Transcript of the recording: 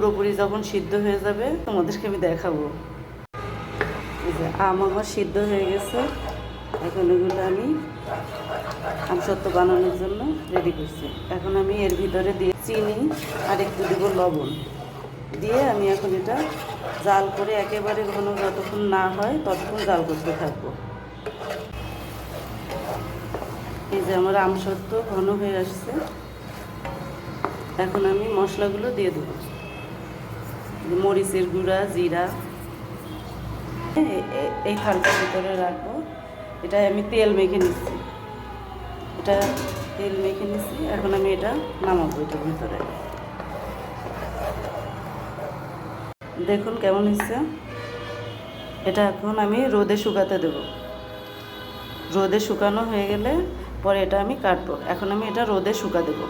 পুরোপুরি যখন সিদ্ধ হয়ে যাবে তোমাদেরকে আমি দেখাবো। এই যে আম আমার সিদ্ধ হয়ে গেছে, এখন এগুলো আমি আমসত্ত্ব বানানোর জন্য রেডি করছি। এখন আমি এর ভিতরে দিয়ে চিনি আর একটু দেবো লবণ দিয়ে আমি এখন এটা জাল করে একেবারে ঘন যতক্ষণ না হয় ততক্ষণ জাল করতে থাকবো। এই যে আমার আমসত্ত্ব ঘন হয়ে আসছে, এখন আমি মশলাগুলো দিয়ে দেবো। মরিচের গুঁড়া, জিরা এই থালটার ভিতরে রাখবো। এটা আমি তেল মেখে নিচ্ছি, এখন আমি এটা নামাবো এটার ভিতরে। দেখুন কেমন হচ্ছে। এটা এখন আমি রোদে শুকাতে দেব। রোদে শুকানো হয়ে গেলে পরে এটা আমি কাটবো। এখন আমি এটা রোদে শুকা দেবো।